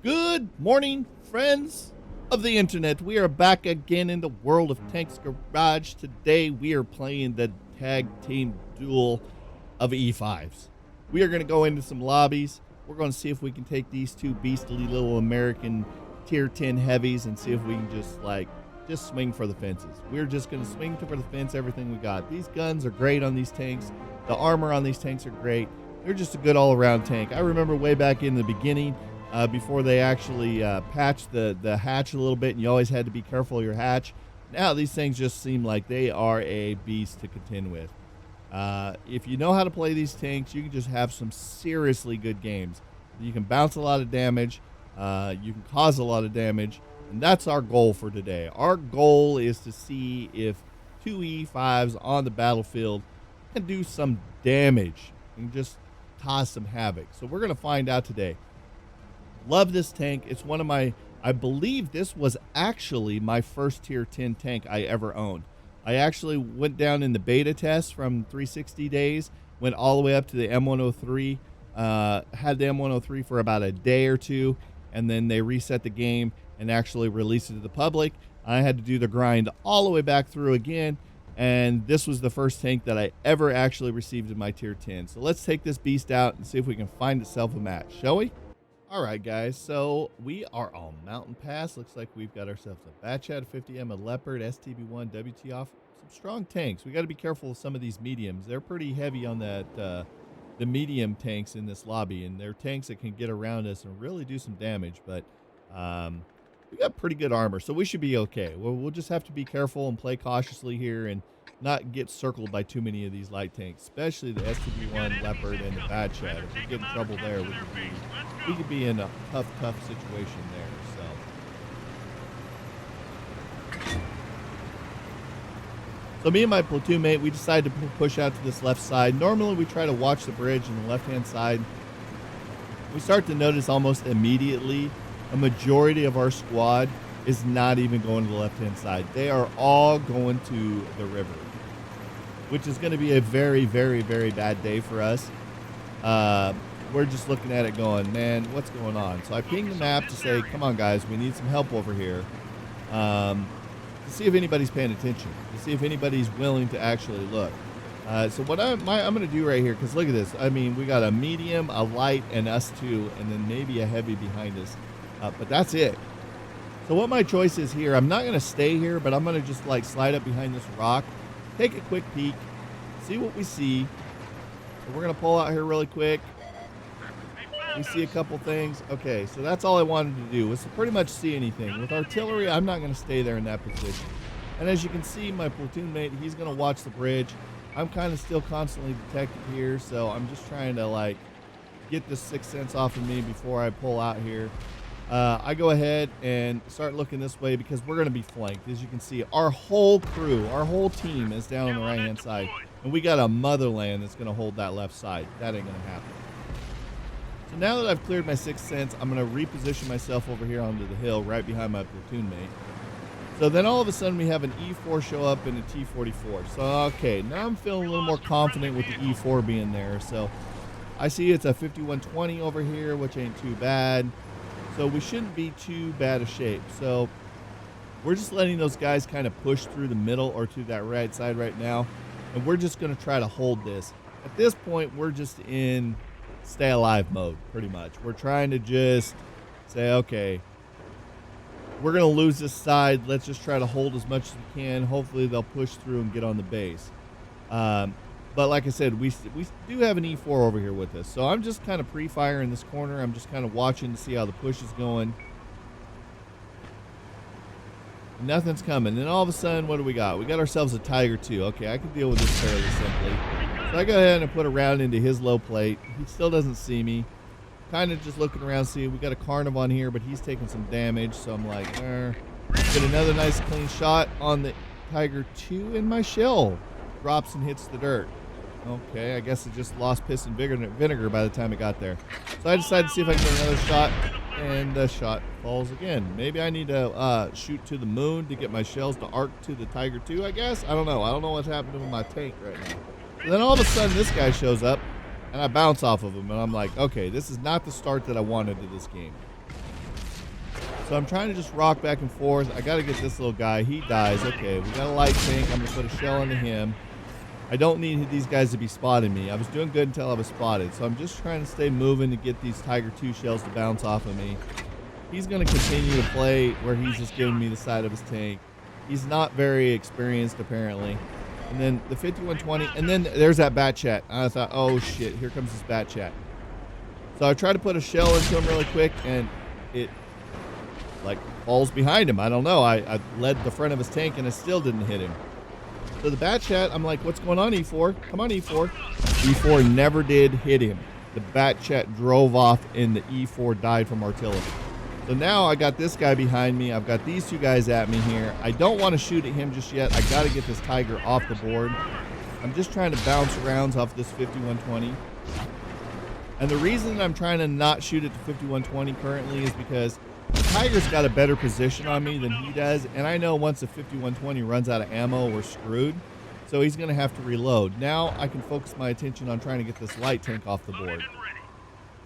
Good morning, friends of the internet. We are back again in the World of Tanks Garage. Today we are playing the tag team duel of E5s. We are going to go into some lobbies. We're going to see if we can take these two beastly little American tier 10 heavies and see if we can just swing for the fences. We're just going to swing for the fence everything we got. These guns are great on these tanks. The armor on these tanks are great. They're just a good all-around tank. I remember way back in the beginning, before they actually patched the hatch a little bit, and you always had to be careful of your hatch. Now these things just seem like they are a beast to contend with. If you know how to play these tanks, you can just have some seriously good games. You can bounce a lot of damage, you can cause a lot of damage, and that's our goal for today. Our goal is to see if two E5s on the battlefield can do some damage and just cause some havoc. So we're going to find out today. Love this tank. It's one of my, I believe this was actually my first tier 10 tank I ever owned. I actually went down in the beta test from 360 days, went all the way up to the M103, had the M103 for about a day or two, and then they reset the game and actually released it to the public. I had to do the grind all the way back through again, and this was the first tank that I ever actually received in my tier 10. So let's take this beast out and see if we can find itself a match, shall we? All right, guys, so we are on Mountain Pass. Looks like we've got ourselves a Batchat, 50M, a Leopard, STB1, WT off. Some strong tanks. We got to be careful of some of these mediums. They're pretty heavy on that, the medium tanks in this lobby, and they're tanks that can get around us and really do some damage, but we got pretty good armor, so we should be okay. We'll just have to be careful and play cautiously here and not get circled by too many of these light tanks, especially the STB1, Leopard, and the Batchat. If we get in trouble there, we could be in a tough situation there. So me and my platoon mate, we decided to push out to this left side. Normally we try to watch the bridge on the left-hand side. We start to notice almost immediately a majority of our squad is not even going to the left-hand side. They are all going to the river, which is going to be a very, very, very bad day for us. We're just looking at it going, man, what's going on? So I pinged the map to say, come on, guys, we need some help over here, to see if anybody's paying attention, to see if anybody's willing to actually look. So what I'm going to do right here, because look at this. I mean, we got a medium, a light, and us two, and then maybe a heavy behind us. But that's it. So what my choice is here, I'm not going to stay here, but I'm going to just like slide up behind this rock, take a quick peek, see what we see. So we're going to pull out here really quick. We see a couple things. Okay, so that's all I wanted to do, was to pretty much see anything. With artillery, I'm not going to stay there in that position. And as you can see, my platoon mate, he's going to watch the bridge. I'm kind of still constantly detected here, so I'm just trying to like get this sixth sense off of me before I pull out here. I go ahead and start looking this way because we're going to be flanked. As you can see, our whole crew, our whole team is down on the right-hand side. And we got a motherland that's going to hold that left side. That ain't going to happen. So now that I've cleared my sixth sense, I'm going to reposition myself over here onto the hill right behind my platoon mate. So then all of a sudden we have an E4 show up and a T44. So, okay, now I'm feeling a little more confident with the E4 being there. So I see it's a 5120 over here, which ain't too bad. So we shouldn't be too bad a shape. So we're just letting those guys kind of push through the middle or to that right side right now. And we're just going to try to hold this. At this point, we're just in stay alive mode, pretty much. We're trying to just say, okay, we're going to lose this side. Let's just try to hold as much as we can. Hopefully they'll push through and get on the base. But like I said, we do have an E4 over here with us. So I'm just kind of pre-fire in this corner. I'm just kind of watching to see how the push is going. Nothing's coming. Then all of a sudden, what do we got? We got ourselves a Tiger 2. Okay, I can deal with this fairly simply. So I go ahead and put a round into his low plate. He still doesn't see me. Kind of just looking around, see, we got a Carniv on here, but he's taking some damage. So I'm like, get another nice clean shot on the Tiger 2, and my shell drops and hits the dirt. Okay, I guess it just lost piss and vinegar by the time it got there. So I decided to see if I can get another shot, and the shot falls again. Maybe I need to shoot to the moon to get my shells to arc to the Tiger 2, I guess? I don't know. I don't know what's happening with my tank right now. So then all of a sudden, this guy shows up, and I bounce off of him, and I'm like, okay, this is not the start that I wanted to this game. So I'm trying to just rock back and forth. I got to get this little guy. He dies. Okay, we got a light tank. I'm going to put a shell into him. I don't need these guys to be spotting me. I was doing good until I was spotted. So I'm just trying to stay moving to get these Tiger 2 shells to bounce off of me. He's going to continue to play where he's just giving me the side of his tank. He's not very experienced, apparently. And then the 5120, and then there's that bat chat. And I thought, oh shit, here comes this bat chat. So I tried to put a shell into him really quick, and it like falls behind him. I don't know. I led the front of his tank, and it still didn't hit him. So the bat chat, I'm like, what's going on, E4? Come on, E4. E4 never did hit him. The bat chat drove off, and the E4 died from artillery. So now I got this guy behind me. I've got these two guys at me here. I don't want to shoot at him just yet. I got to get this Tiger off the board. I'm just trying to bounce rounds off this 5120. And the reason I'm trying to not shoot at the 5120 currently is because the Tiger's got a better position on me than he does. And I know once the 5120 runs out of ammo, we're screwed. So he's going to have to reload. Now I can focus my attention on trying to get this light tank off the board,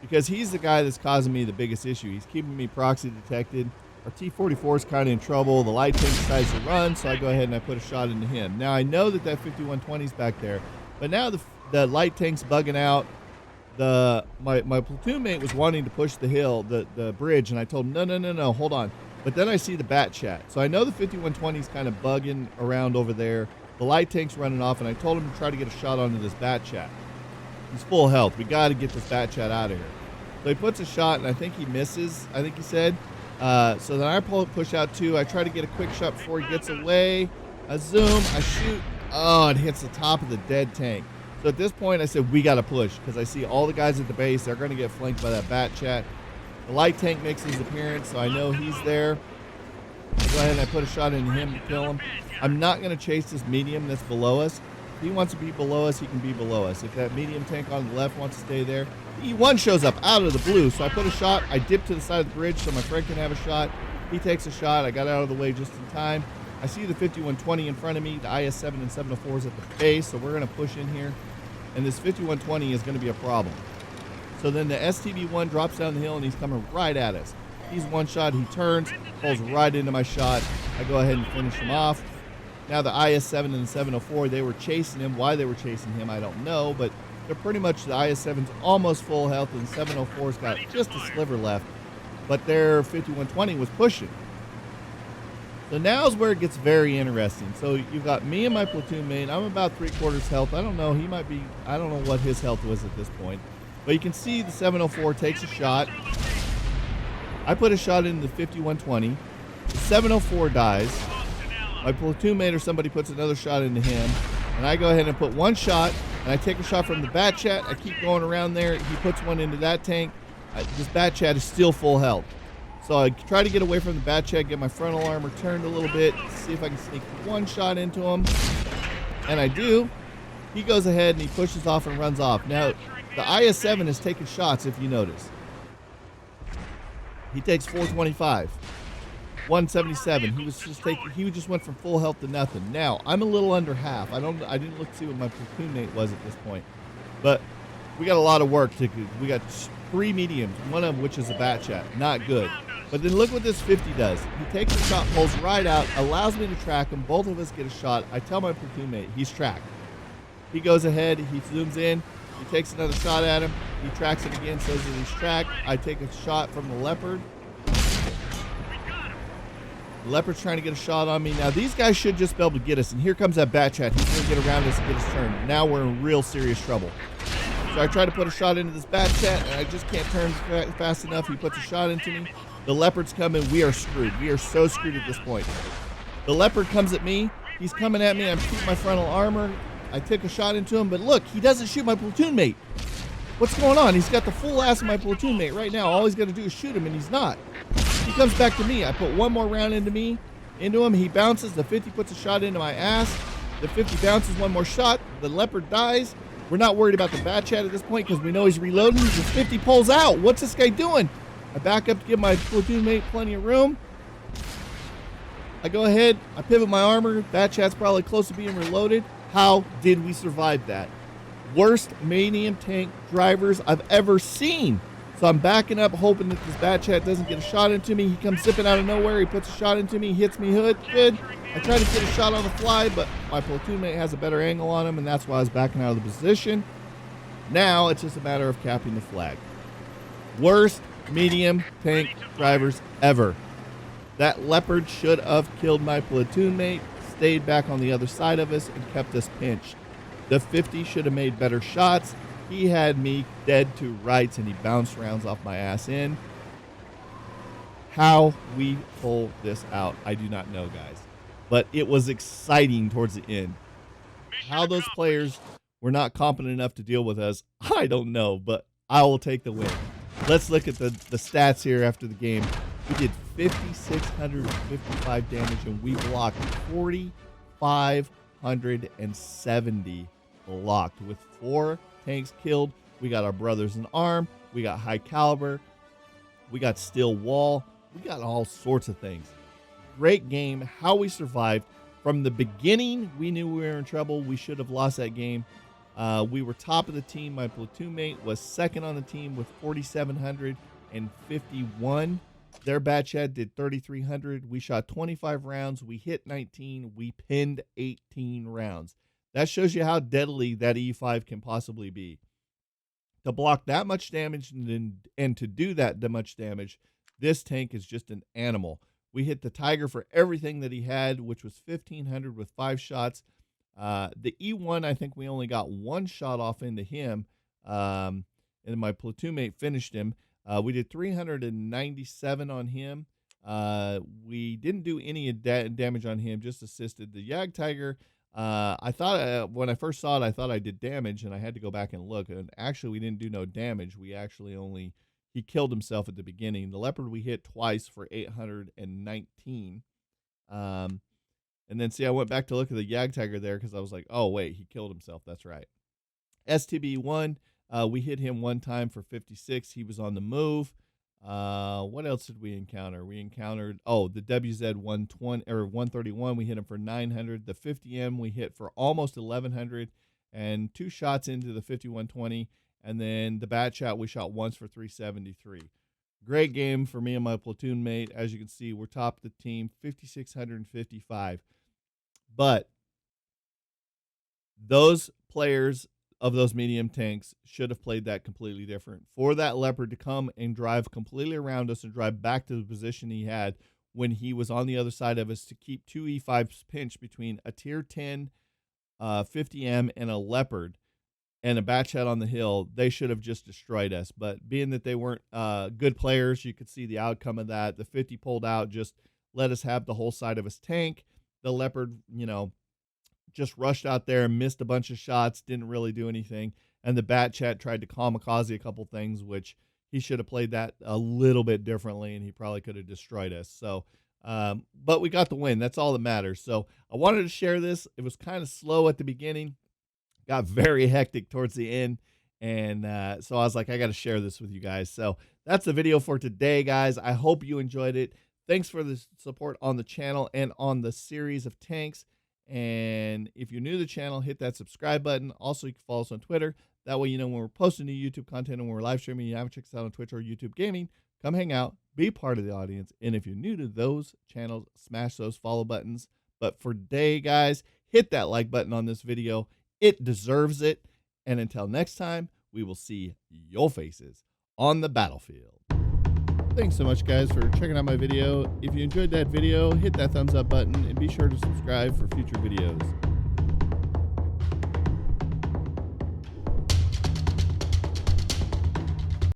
because he's the guy that's causing me the biggest issue. He's keeping me proxy detected. Our T-44 is kind of in trouble. The light tank decides to run, so I go ahead and I put a shot into him. Now, I know that 5120 is back there, but now the light tank's bugging out. My platoon mate was wanting to push the hill, the bridge, and I told him, no, hold on. But then I see the bat chat. So I know the 5120 is kind of bugging around over there. The light tank's running off, and I told him to try to get a shot onto this bat chat. He's full health. We got to get this bat chat out of here. So he puts a shot, and I think he misses, I think he said. So then I push out too. I try to get a quick shot before he gets away. I zoom. I shoot. Oh, it hits the top of the dead tank. So at this point, I said, we got to push, because I see all the guys at the base. They're going to get flanked by that bat chat. The light tank makes his appearance, so I know he's there. I go ahead and I put a shot into him to kill him. I'm not going to chase this medium that's below us. If he wants to be below us, he can be below us. If that medium tank on the left wants to stay there, the E1 shows up out of the blue. So I put a shot. I dip to the side of the bridge so my friend can have a shot. He takes a shot. I got out of the way just in time. I see the 5120 in front of me. The IS-7 and 704s at the base, so we're going to push in here. And this 5120 is going to be a problem. So then the STB-1 drops down the hill, and he's coming right at us. He's one shot. He turns, pulls right into my shot. I go ahead and finish him off. Now the IS-7 and the 704, they were chasing him. Why they were chasing him, I don't know, but they're pretty much, the IS-7's almost full health, and the 704's got just a sliver left, but their 5120 was pushing. So now's where it gets very interesting. So you've got me and my platoon mate. I'm about 3/4 health. I don't know, he might be, I don't know what his health was at this point, but you can see the 704 takes a shot. I put a shot into the 5120. The 704 dies. My platoon mate or somebody puts another shot into him, and I go ahead and put one shot, and I take a shot from the bat chat. I keep going around there. He puts one into that tank. This bat chat is still full health. So I try to get away from the bat chat, get my frontal armor turned a little bit, see if I can sneak one shot into him, and I do. He goes ahead and he pushes off and runs off. Now, the IS-7 is taking shots, if you notice. He takes 425. 177. He just went from full health to nothing. Now I'm a little under half. I didn't look to see what my platoon mate was at this point, but we got a lot of work to do. We got 3 mediums, one of which is a bat chat. Not good. But then look what this 50 does. He takes a shot, pulls right out, allows me to track him. Both of us get a shot. I tell my platoon mate he's tracked. He goes ahead. He zooms in. He takes another shot at him. He tracks it again. Says that he's tracked. I take a shot from the Leopard. The Leopard's trying to get a shot on me. Now, these guys should just be able to get us. And here comes that bat chat. He's going to get around us and get his turn. Now we're in real serious trouble. So I try to put a shot into this bat chat, and I just can't turn fast enough. He puts a shot into me. The Leopard's coming. We are screwed. We are so screwed at this point. The Leopard comes at me. He's coming at me. I'm keeping my frontal armor. I take a shot into him. But look, he doesn't shoot my platoon mate. What's going on? He's got the full ass of my platoon mate right now. All he's got to do is shoot him, and he's not. He comes back to me. I put one more round into him. He bounces. The 50 puts a shot into my ass. The 50 bounces one more shot. The Leopard dies. We're not worried about the bat chat at this point because we know he's reloading. The 50 pulls out. What's this guy doing? I back up to give my platoon mate plenty of room. I go ahead. I pivot my armor. Bat chat's probably close to being reloaded. How did we survive that? Worst medium tank drivers I've ever seen. So I'm backing up, hoping that this bat chat doesn't get a shot into me. He comes zipping out of nowhere. He puts a shot into me, hits me good. I try to get a shot on the fly, but my platoon mate has a better angle on him, and that's why I was backing out of the position. Now it's just a matter of capping the flag. Worst medium tank drivers ever. That Leopard should have killed my platoon mate, stayed back on the other side of us, and kept us pinched. The 50 should have made better shots. He had me dead to rights, and he bounced rounds off my ass in. How we pull this out, I do not know, guys. But it was exciting towards the end. How those players were not competent enough to deal with us, I don't know, but I will take the win. Let's look at the stats here after the game. We did 5,655 damage, and we blocked 4,570 blocked with 4 tanks killed. We got our brothers in arm. We got high caliber. We got steel wall. We got all sorts of things. Great game. How we survived. From the beginning, we knew we were in trouble. We should have lost that game. We were top of the team. My platoon mate was second on the team with 4,751. Their bat chat did 3,300. We shot 25 rounds. We hit 19. We pinned 18 rounds. That shows you how deadly that E5 can possibly be. To block that much damage and to do that much damage, this tank is just an animal. We hit the Tiger for everything that he had, which was 1,500 with 5 shots. The E1, I think we only got 1 shot off into him, and my platoon mate finished him. We did 397 on him. We didn't do any damage on him, just assisted. The Yag Tiger, I thought when I first saw it, I thought I did damage, and I had to go back and look. And actually, we didn't do no damage. We actually he killed himself at the beginning. The Leopard we hit twice for 819. And then, see, I went back to look at the Yag Tiger there because I was like, oh, wait, he killed himself. That's right. STB1, we hit him 1 time for 56. He was on the move. What else did we encounter? We encountered, the WZ-120 or 131. We hit him for 900. The 50M we hit for almost 1,100. And 2 shots into the 5120. And then the bat chat we shot once for 373. Great game for me and my platoon mate. As you can see, we're top of the team, 5,655. But those players of those medium tanks should have played that completely different. For that Leopard to come and drive completely around us and drive back to the position he had when he was on the other side of us to keep 2 E5s pinched between a tier 10 50M and a Leopard and a bat chat on the hill, they should have just destroyed us. But being that they weren't good players, you could see the outcome of that. The 50 pulled out, just let us have the whole side of his tank. The Leopard, just rushed out there and missed a bunch of shots, didn't really do anything. And the bat chat tried to kamikaze a couple things, which he should have played that a little bit differently, and he probably could have destroyed us. So, but we got the win. That's all that matters. So I wanted to share this. It was kind of slow at the beginning. Got very hectic towards the end, and so I was like, I got to share this with you guys. So that's the video for today, guys. I hope you enjoyed it. Thanks for the support on the channel and on the series of tanks. And if you're new to the channel, hit that subscribe button. Also, you can follow us on Twitter. That way you know when we're posting new YouTube content and when we're live streaming. You haven't checked us out on Twitch or YouTube Gaming, come hang out, be part of the audience. And if you're new to those channels, smash those follow buttons. But for today, guys, hit that like button on this video. It deserves it. And until next time, we will see your faces on the battlefield. Thanks so much, guys, for checking out my video. If you enjoyed that video, hit that thumbs up button and be sure to subscribe for future videos.